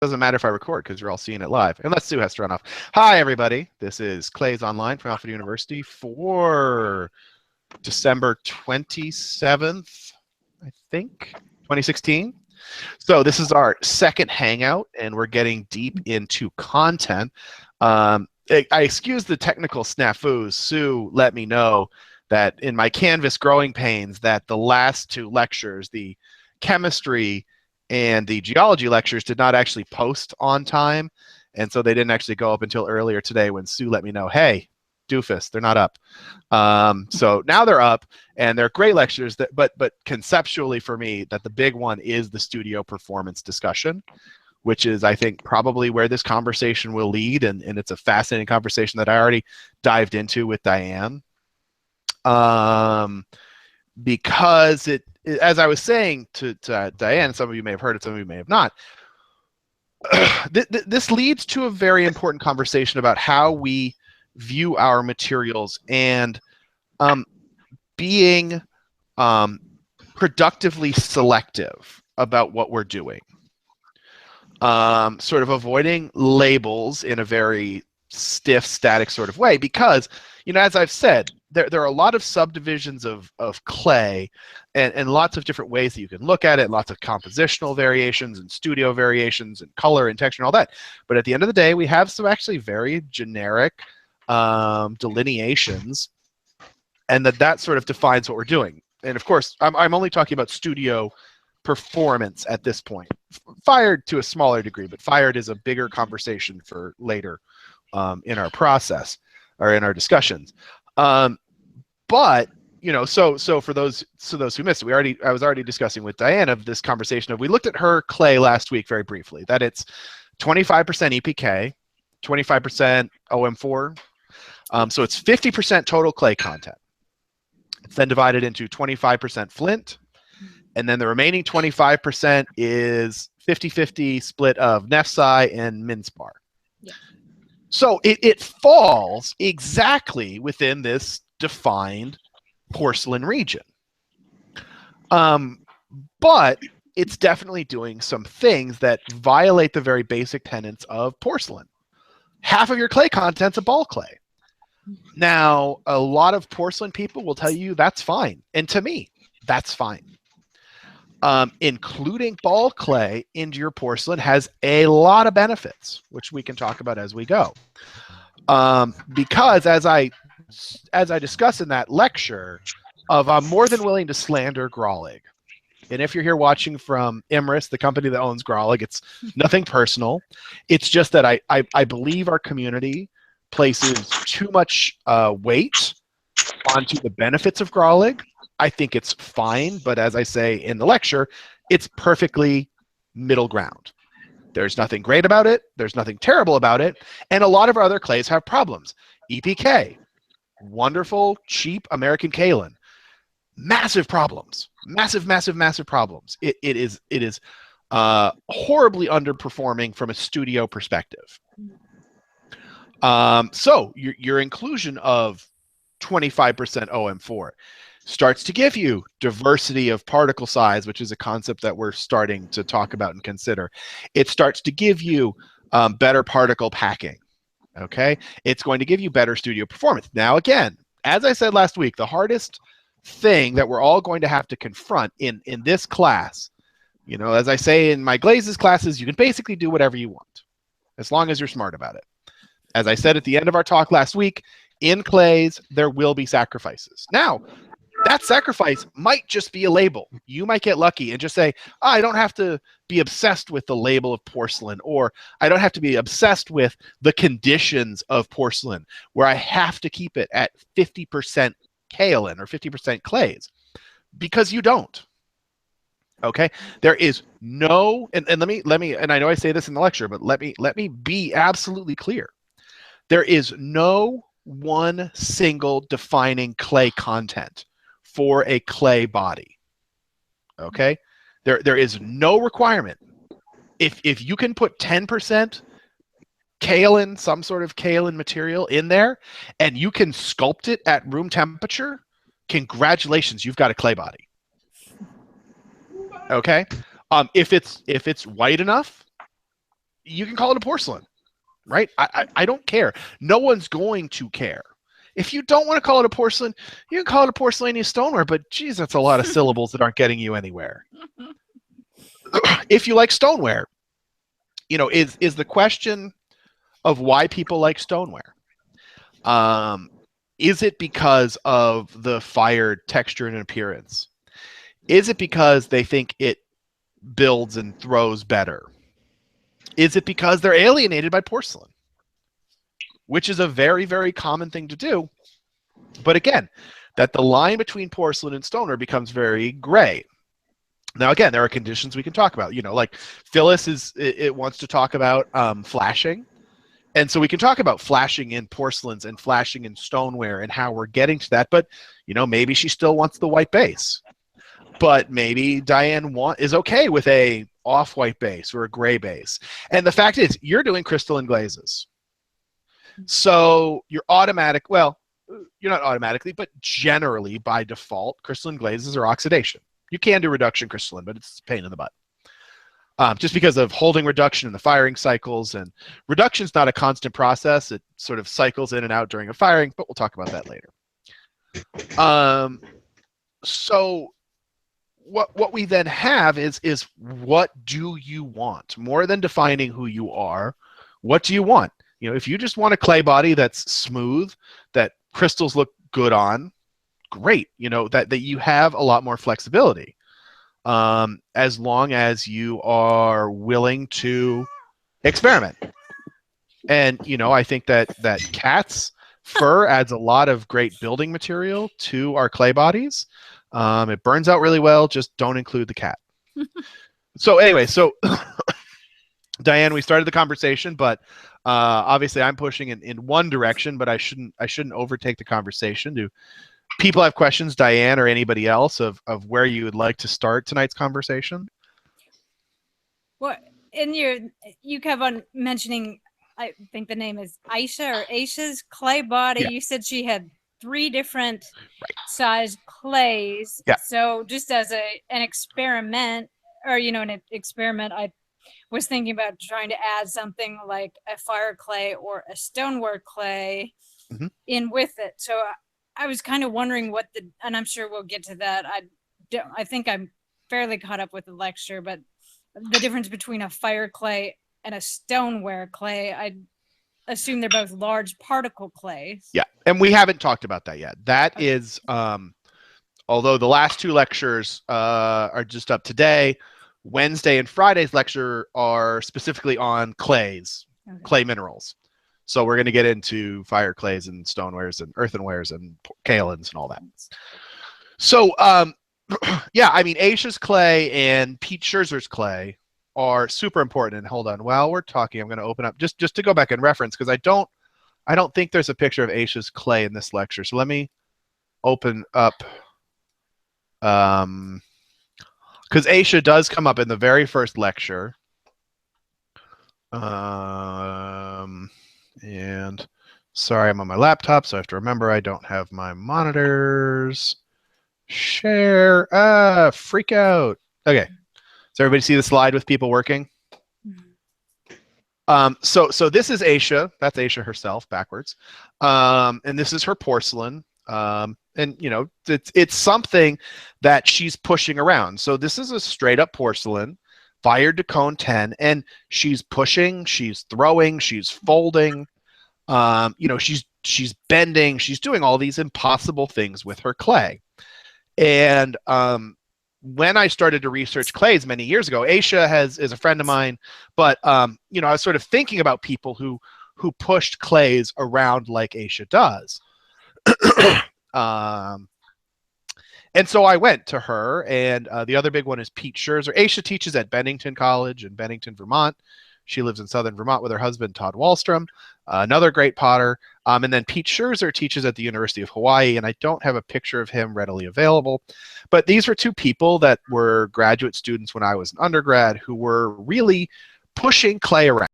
Doesn't matter if I record because you're all seeing it live, unless Sue has to run off. Hi, everybody. This is Clays Online from Alfred University for December 27th, I think, 2016. So this is our second hangout, and we're getting deep into content. I excuse the technical snafus. Sue let me know that in my Canvas growing pains that the last two lectures, the chemistry and the geology lectures, did not actually post on time, and so they didn't actually go up until earlier today when Sue let me know, hey, doofus, they're not up. So now they're up, and they're great lectures, but conceptually for me, that the big one is the studio performance discussion, which is, I think, probably where this conversation will lead, and it's a fascinating conversation that I already dived into with Diane. Because it, as I was saying to Diane, some of you may have heard it, some of you may have not, this leads to a very important conversation about how we view our materials and being productively selective about what we're doing. Sort of avoiding labels in a very stiff, static sort of way, because, you know, as I've said, there are a lot of subdivisions of clay and lots of different ways that you can look at it, lots of compositional variations and studio variations and color and texture and all that. But at the end of the day, we have some actually very generic delineations, and that sort of defines what we're doing. And of course, I'm only talking about studio performance at this point. Fired to a smaller degree, but fired is a bigger conversation for later in our process or in our discussions. But you know, so for those who missed it, I was already discussing with Diane of this conversation of, we looked at her clay last week very briefly, that it's 25% EPK, 25% OM4. So it's 50% total clay content. It's then divided into 25% flint, and then the remaining 25% is 50-50 split of Nefsi and Minspar. Yeah. So it falls exactly within this defined porcelain region. But it's definitely doing some things that violate the very basic tenets of porcelain. Half of your clay content's a ball clay. Now, a lot of porcelain people will tell you that's fine. And to me, that's fine. Including ball clay into your porcelain has a lot of benefits, which we can talk about as we go. Because as I discuss in that lecture, I'm more than willing to slander Grawlig. And if you're here watching from Imerys, the company that owns Grawlig, it's nothing personal. It's just that I believe our community places too much weight onto the benefits of Grawlig. I think it's fine, but as I say in the lecture, it's perfectly middle ground. There's nothing great about it. There's nothing terrible about it. And a lot of our other clays have problems. EPK, wonderful, cheap American kaolin, massive problems. Massive, massive, massive problems. It is horribly underperforming from a studio perspective. So your inclusion of 25% OM4 starts to give you diversity of particle size, which is a concept that we're starting to talk about and consider. It starts to give you better particle packing, okay? It's going to give you better studio performance. Now, again, as I said last week, the hardest thing that we're all going to have to confront in this class, you know, as I say in my glazes classes, you can basically do whatever you want, as long as you're smart about it. As I said at the end of our talk last week, in clays, there will be sacrifices. Now, that sacrifice might just be a label. You might get lucky and just say, oh, I don't have to be obsessed with the label of porcelain, or I don't have to be obsessed with the conditions of porcelain, where I have to keep it at 50% kaolin or 50% clays, because you don't. Okay, there is no, and let me, and I know I say this in the lecture, but let me be absolutely clear. There is no one single defining clay content for a clay body. Okay, there is no requirement. If you can put 10% kaolin, some sort of kaolin material in there, and you can sculpt it at room temperature, congratulations, you've got a clay body. Okay, if it's white enough, you can call it a porcelain, right? I don't care. No one's going to care. If you don't want to call it a porcelain, you can call it a porcelaneous stoneware, but geez, that's a lot of syllables that aren't getting you anywhere. If you like stoneware, you know, is the question of why people like stoneware. Is it because of the fired texture and appearance? Is it because they think it builds and throws better? Is it because they're alienated by porcelain? Which is a very, very common thing to do. But again, that the line between porcelain and stoneware becomes very gray. Now, again, there are conditions we can talk about. You know, like Phyllis it wants to talk about flashing. And so we can talk about flashing in porcelains and flashing in stoneware and how we're getting to that. But, you know, maybe she still wants the white base. But maybe Diane is okay with a off-white base or a gray base. And the fact is, you're doing crystalline glazes. So you're automatic, well, you're not automatically, but generally by default, crystalline glazes are oxidation. You can do reduction crystalline, but it's a pain in the butt. Just because of holding reduction in the firing cycles, and reduction is not a constant process. It sort of cycles in and out during a firing, but we'll talk about that later. So what we then have is what do you want? More than defining who you are, what do you want? You know, if you just want a clay body that's smooth, that crystals look good on, great. You know, that you have a lot more flexibility. As long as you are willing to experiment. And, you know, I think that cat's fur adds a lot of great building material to our clay bodies. It burns out really well. Just don't include the cat. So anyway, so Diane, we started the conversation, but obviously I'm pushing in one direction, but I shouldn't overtake the conversation. Do people have questions, Diane, or anybody else, of where you would like to start tonight's conversation? Well, you kept on mentioning, I think the name is Aisha or Aisha's clay body. Yeah. You said she had 3 different size clays. Yeah. So just as an experiment, or, you know, an experiment, I was thinking about trying to add something like a fire clay or a stoneware clay in with it. So I was kind of wondering and I'm sure we'll get to that. I think I'm fairly caught up with the lecture, but the difference between a fire clay and a stoneware clay, I assume they're both large particle clays. Yeah, and we haven't talked about that yet. That is, although the last 2 lectures are just up today, Wednesday and Friday's lecture are specifically on clays, clay minerals. So we're going to get into fire clays and stonewares and earthenwares and kaolins and all that. So, yeah, I mean, Aisha's clay and Pete Scherzer's clay are super important. And hold on, while we're talking, I'm going to open up just to go back and reference, because I don't think there's a picture of Aisha's clay in this lecture. So let me open up, because Aisha does come up in the very first lecture. And sorry, I'm on my laptop, so I have to remember I don't have my monitors. Share. Freak out. Okay. Does everybody see the slide with people working? So this is Aisha. That's Aisha herself backwards. And this is her porcelain. And you know, it's something that she's pushing around. So this is a straight up porcelain, fired to cone 10, and she's pushing, she's throwing, she's folding. You know, she's bending, she's doing all these impossible things with her clay. And when I started to research clays many years ago, Aisha is a friend of mine, but you know, I was sort of thinking about people who pushed clays around like Aisha does. And so I went to her, and the other big one is Pete Scherzer. Aisha teaches at Bennington College in Bennington, Vermont. She lives in southern Vermont with her husband, Todd Wallstrom, another great potter. And then Pete Scherzer teaches at the University of Hawaii, and I don't have a picture of him readily available. But these were 2 people that were graduate students when I was an undergrad who were really pushing clay around.